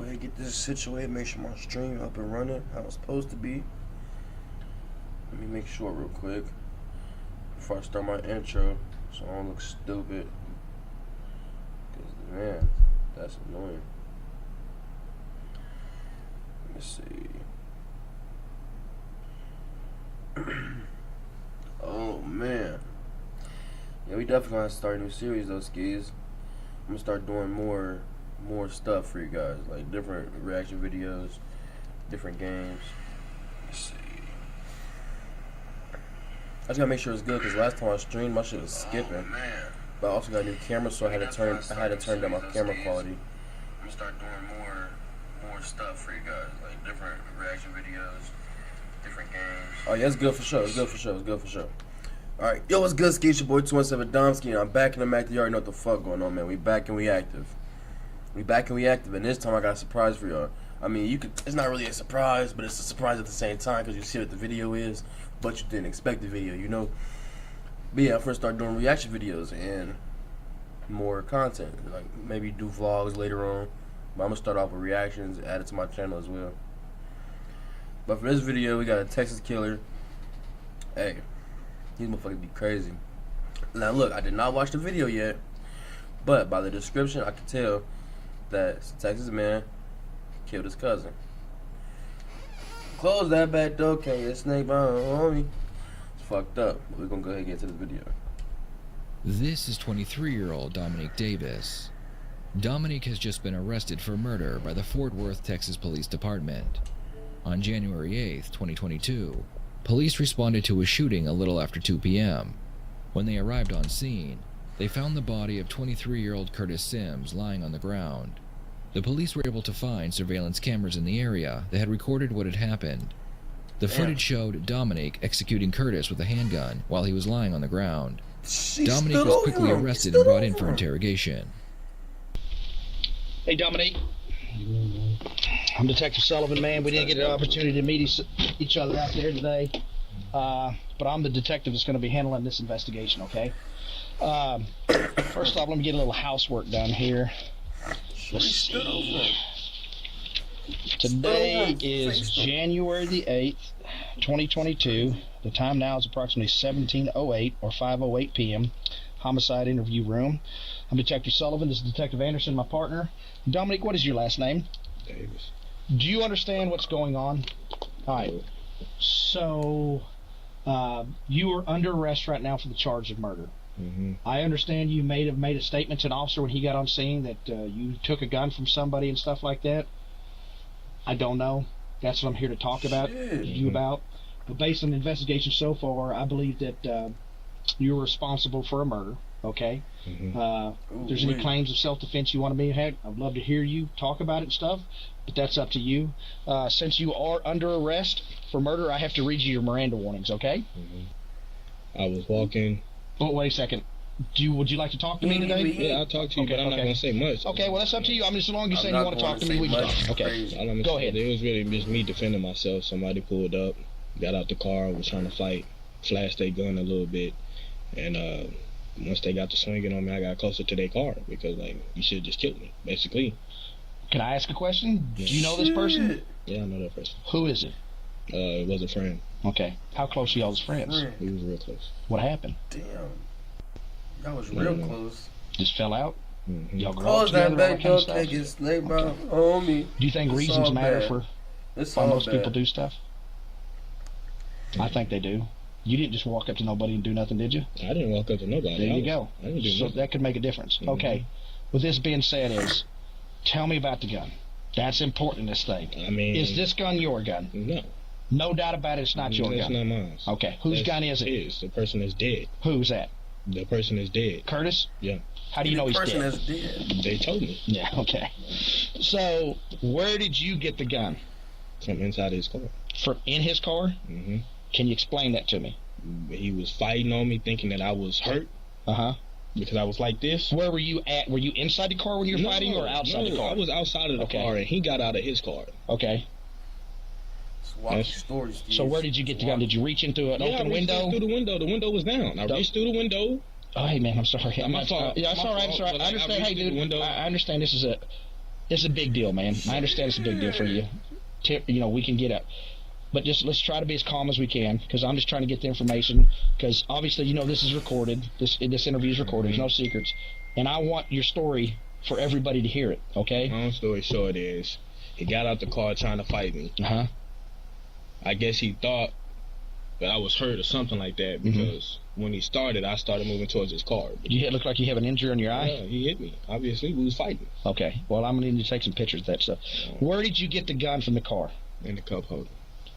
ahead and get this situated, make sure my stream up and running how it's supposed to be. Let me make sure real quick before I start my intro so I don't look stupid. Cause man, that's annoying. Let me see. Oh man. Yeah, we definitely gonna start a new series though, skis. I'm gonna start doing more stuff for you guys, like different reaction videos, different games. Let's see. I just gotta make sure it's good because last time I streamed, my shit was skipping. Oh, man. But I also got a new camera, so I had to turn down my camera quality. I'm gonna start doing more stuff for you guys, like different reaction videos, different games. Oh yeah, it's good for sure. It's good for sure. It's good for sure. Alright, yo, what's good, Ski? It's your boy 217 Domski, and I'm back in the Mac. You already know what the fuck going on, man. We back and we active. We back and we active, and this time I got a surprise for y'all. I mean, it's not really a surprise, but it's a surprise at the same time because you see what the video is, but you didn't expect the video, you know? But yeah, I'm gonna start doing reaction videos and more content. Like, maybe do vlogs later on. But I'm gonna start off with reactions, add it to my channel as well. But for this video, we got a Texas killer. Hey. These motherfuckers be crazy. Now look, I did not watch the video yet, but by the description I can tell that it's a Texas man killed his cousin. Close that back door, can't get a snake on me. It's fucked up, but we're gonna go ahead and get to this video. This is 23-year-old Dominic Davis. Dominic has just been arrested for murder by the Fort Worth, Texas Police Department. On January 8th, 2022, police responded to a shooting a little after 2 p.m. When they arrived on scene, they found the body of 23-year-old Curtis Sims lying on the ground. The police were able to find surveillance cameras in the area that had recorded what had happened. The footage showed Dominic executing Curtis with a handgun while he was lying on the ground. Dominic was quickly arrested and brought in for interrogation. Hey, Dominic. I'm Detective Sullivan, man. We didn't get an opportunity to meet each other out there today, but I'm the detective that's going to be handling this investigation, okay? First off, let me get a little housework done here. Let's see. Today is January the 8th, 2022. The time now is approximately 17:08 or 5:08 p.m. Homicide interview room. I'm Detective Sullivan. This is Detective Anderson, my partner. Dominic, what is your last name? Davis. Do you understand what's going on? All right. So, you are under arrest right now for the charge of murder. Mm-hmm. I understand you may have made a statement to an officer when he got on scene that you took a gun from somebody and stuff like that. I don't know. That's what I'm here to talk about. But based on the investigation so far, I believe that you're responsible for a murder. Okay. Mm-hmm. If there's any claims of self-defense you want to be had, I'd love to hear you talk about it and stuff, but that's up to you. Since you are under arrest for murder, I have to read you your Miranda warnings, okay? Mm-hmm. I was walking. Oh, wait a second. Would you like to talk to me today? Yeah, I'll talk to you, but I'm not going to say much. Okay, well, that's up to you. I mean, as long as you say you want to talk to me, we can talk. Okay, go ahead. It was really just me defending myself. Somebody pulled up, got out the car, was trying to fight, flashed their gun a little bit, and once they got to swinging on me, I got closer to their car because, like, you should have just killed me, basically. Can I ask a question? Do you know this person? Yeah, I know that person. Who is it? It was a friend. Okay. How close are y'all as friends? We was real close. What happened? Damn. That was real close. Just fell out? Mm-hmm. Y'all grow up together, back all door, that can't kind get of stuff? snake on me. Do you think reasons matter for why most people do stuff? I think they do. You didn't just walk up to nobody and do nothing, did you? I didn't walk up to nobody. There you go. I didn't do so nothing. that could make a difference. Mm-hmm. Okay. With this being said, tell me about the gun. That's important in this thing. I mean, is this gun your gun? No. No doubt about it, it's not your gun. It's not mine. Okay. Whose gun is it? His. The person is dead. Who's that? The person is dead. Curtis? Yeah. How do you know he's dead? The person is dead. They told me. Yeah, okay. So, where did you get the gun? From inside his car. From in his car? Mm-hmm. Can you explain that to me? He was fighting on me, thinking that I was hurt. Uh-huh. Because I was like this. Where were you at? Were you inside the car when you were fighting or outside the car? I was outside of the car, and he got out of his car. Okay. So where did you get the gun? Did you reach into an open window? Through the window. The window was down. I reached through the window. Oh, hey, man, I'm sorry. My fault. Yeah, it's all right. I'm sorry. I understand. Hey, dude, I understand this is a It's a big deal, man. I understand it's a big deal for you. You know, we can get up. But just let's try to be as calm as we can, because I'm just trying to get the information. Because obviously, you know, this is recorded. This interview is recorded. There's no secrets, and I want your story for everybody to hear it. Okay? Long story short is, he got out the car trying to fight me. I guess he thought that I was hurt or something like that, because when he started, I started moving towards his car. You look like you have an injury on your eye. Yeah, he hit me. Obviously, we was fighting. Okay. Well, I'm gonna need to take some pictures of that stuff. Where did you get the gun from the car? In the cup holder.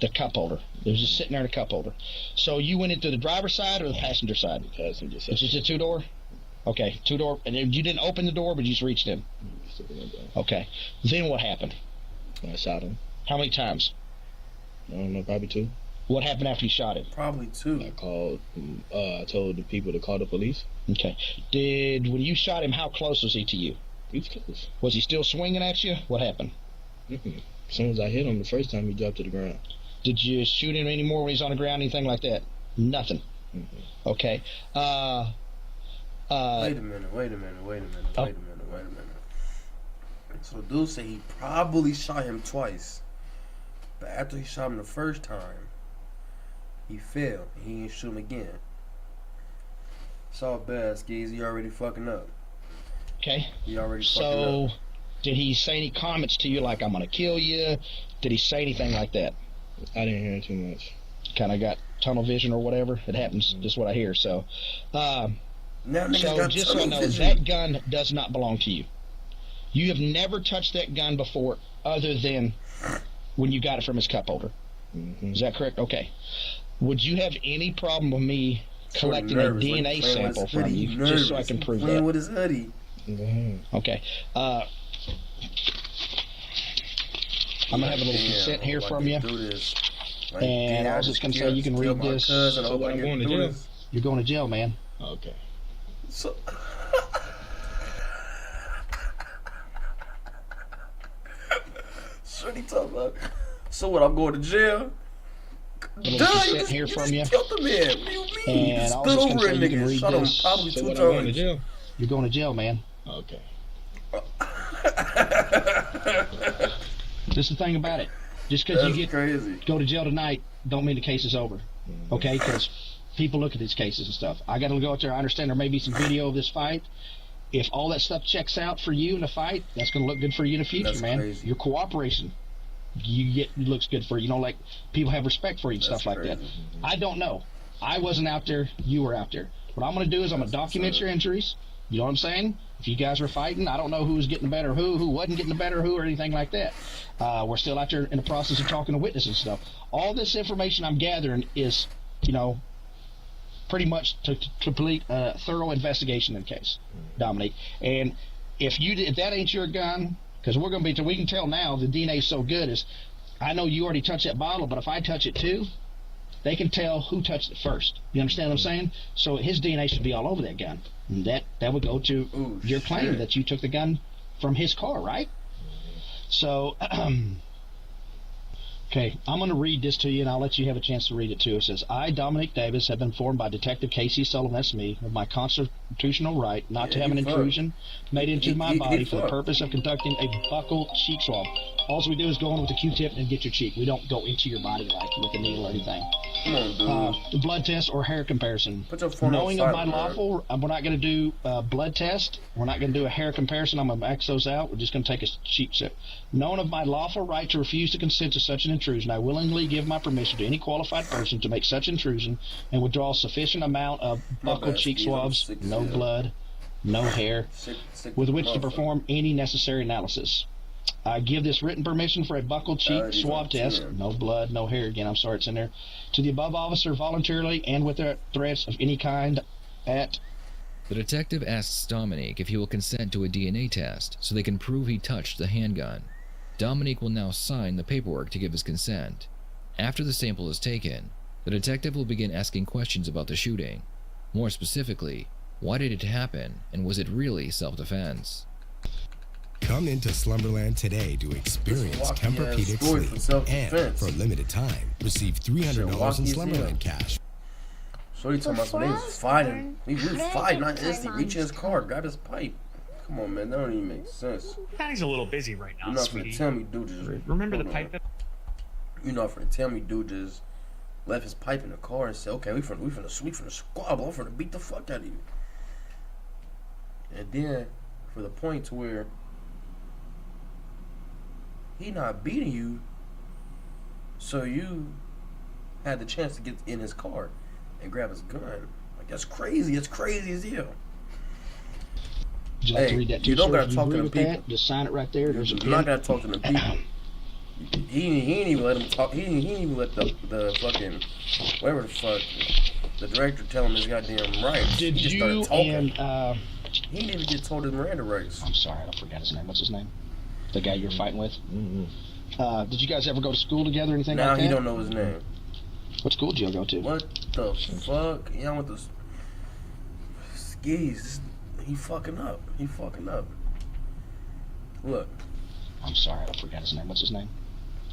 The cup holder. It was just sitting there in a cup holder. So you went into the driver's side or the passenger side? Passenger side. It's just a two-door? Okay, two-door. And you didn't open the door, but you just reached in? Okay. Then what happened? I shot him. How many times? I don't know, probably 2. What happened after you shot him? Probably 2. I told the people to call the police. Okay. When you shot him, how close was he to you? He was close. Was he still swinging at you? What happened? As soon as I hit him the first time, he dropped to the ground. Did you shoot him anymore when he's on the ground, anything like that? Nothing. Okay. Wait a minute. So the dude said he probably shot him twice. But after he shot him the first time, he failed. He didn't shoot him again. It's all bad, Skeezy. You already fucking up. Okay. You already fucking up. Did he say any comments to you like, I'm going to kill you? Did he say anything like that? I didn't hear too much. Kind of got tunnel vision or whatever. It happens. Just what I hear. So just so I know, that gun does not belong to you. You have never touched that gun before other than when you got it from his cup holder. Is that correct? Okay. Would you have any problem with me collecting a DNA sample from you just so I can prove that? With his hoodie. Okay. I'm going to have a little consent here from you. And I was just going to say, you can read this. So what, I'm going to jail? You're going to jail, man. Okay. So... What are you talking about? So what, I'm going to jail? You just here from you. Killed the man. What do you mean? And you I was just going to say, you can read this. Probably So 2 what, times. I'm going to jail? You're going to jail, man. Okay. This is the thing about it. Just because you crazy. Go to jail tonight, don't mean the case is over. Okay? Because people look at these cases and stuff. I got to go out there. I understand there may be some video of this fight. If all that stuff checks out for you in a fight, that's going to look good for you in the future, That's man. crazy. Your cooperation, looks good for you. You know, like people have respect for you and stuff like that. I don't know. I wasn't out there. You were out there. What I'm going to do is I'm going to document your injuries. You know what I'm saying? If you guys were fighting, I don't know who was getting the better who wasn't getting the better who, or anything like that. We're still out there in the process of talking to witnesses and stuff. All this information I'm gathering is, you know, pretty much to complete a thorough investigation in the case, Dominique. And if that ain't your gun, because we can tell now the DNA is so good, is I know you already touched that bottle, but if I touch it too, they can tell who touched it first. You understand what I'm saying? So his DNA should be all over that gun. And that would go to your claim that you took the gun from his car, right? So, okay, I'm going to read this to you, and I'll let you have a chance to read it too. It says, I, Dominic Davis, have been informed by Detective Casey Sullivan, that's me, of my constitutional right not to have an intrusion made into my body for the purpose of conducting a buccal cheek swab. All we do is go in with a Q-tip and get your cheek. We don't go into your body like with a needle or anything. Come on, dude. Blood test or hair comparison. Put your phone Knowing on of my silent, lawful, we're not going to do a blood test. We're not going to do a hair comparison. I'm going to max those out. We're just going to take a cheek sip. Knowing of my lawful right to refuse to consent to such an intrusion, I willingly give my permission to any qualified person to make such intrusion and withdraw sufficient amount of buccal cheek swabs, no blood, no hair, with which to perform any necessary analysis. I give this written permission for a buccal cheek swab test, no blood, no hair, again, I'm sorry it's in there, to the above officer voluntarily and with threats of any kind at... The detective asks Dominique if he will consent to a DNA test so they can prove he touched the handgun. Dominique will now sign the paperwork to give his consent. After the sample is taken, the detective will begin asking questions about the shooting. More specifically, why did it happen, and was it really self-defense? Come into Slumberland today to experience Tempur-Pedic sleep, and for a limited time, receive $300 in Slumberland cash. So you talking about some niggas fighting? We was fighting, not instantly. Reach in his car, grab his pipe. Come on, man. That don't even make sense. Daddy's a little busy right now, You're not sweetie. gonna tell me dude just... Remember the pipe that... You're not gonna tell me dude just left his pipe in the car and said, okay, we finna squabble. I'm finna beat the fuck out of you. And then, for the point to where he not beating you, so you had the chance to get in his car and grab his gun. Like, that's crazy. It's crazy as hell. Would you like to read that too, you don't sir? gotta talk to them people. That? Just sign it right there. There's a You're not gotta talk to them people. He ain't even let him talk. He ain't even let the fucking whatever the fuck the director tell him his goddamn rights. Did he just you started talking. and he didn't even get told his Miranda rights. I'm sorry, I forgot his name. What's his name? The guy you're fighting with. Did you guys ever go to school together or anything like that? Now he don't know his name. What school did you go to? What the fuck? Yeah, I went to skis. He fucking up. Look. I'm sorry, I forgot his name. What's his name?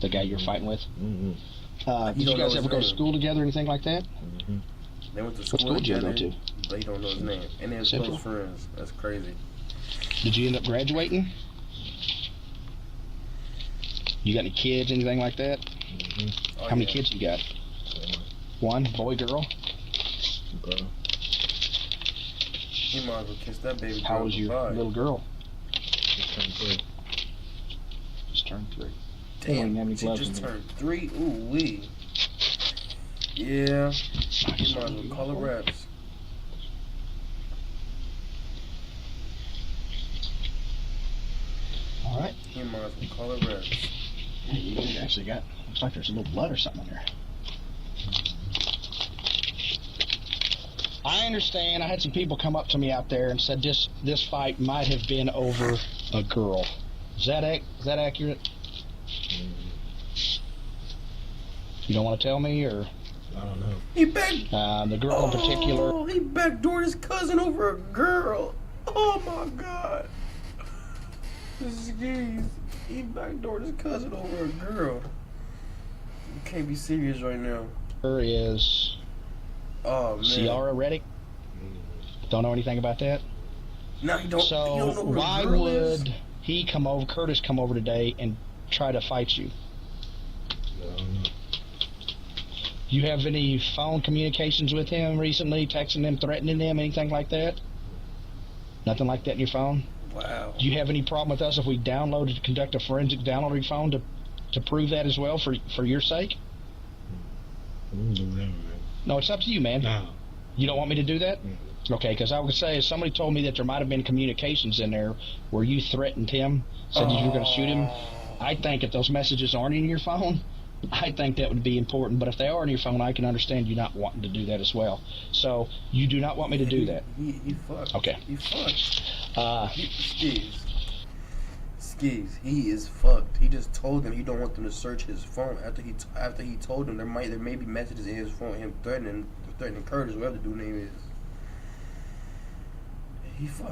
The guy you're fighting with. Did you don't guys know ever his go to name. school together or anything like that? They went to What school school did you go together, to? but he don't know his name. And they're Central? close friends. That's crazy. Did you end up graduating? You got any kids, anything like that? Oh, How many yeah. kids you got? One, boy, girl? Girl. He might as well kiss that baby. How girl was your goodbye. little girl? Just turned 3. Just turned 3. Damn, How many she gloves just in there? turned 3. Ooh wee. Yeah. He might as well call her reps. All right. He might as well call her reps. Hey, you actually got, looks like there's a little blood or something in there. I understand. I had some people come up to me out there and said this fight might have been over a girl. Is that accurate? You don't want to tell me, or I don't know. He back. the girl in particular? Oh, he backdoored his cousin over a girl. Oh my god. Jeez. He backdoored his cousin over a girl. You can't be serious right now. Her is Oh man. Ciara Reddick. Don't know anything about that. Now you don't. you So don't know who the why girl is? would he come over, Curtis come over today and try to fight you? I don't know. You have any phone communications with him recently, texting him, threatening him, anything like that? Nothing like that in your phone? Wow. Do you have any problem with us if we conduct a forensic download of your phone to prove that as well for your sake? I'm doing whatever, man. No, it's up to you, man. No. You don't want me to do that? Okay, because I would say if somebody told me that there might have been communications in there where you threatened him, said that you were going to shoot him, I think if those messages aren't in your phone, I think that would be important. But if they are in your phone, I can understand you not wanting to do that as well. So you do not want me to do that. He fucked. Okay. He fucked. Uh, Skis. He is fucked. He just told them he don't want them to search his phone after he told them there may be messages in his phone, him threatening Curtis, whatever the dude name is. He fucked.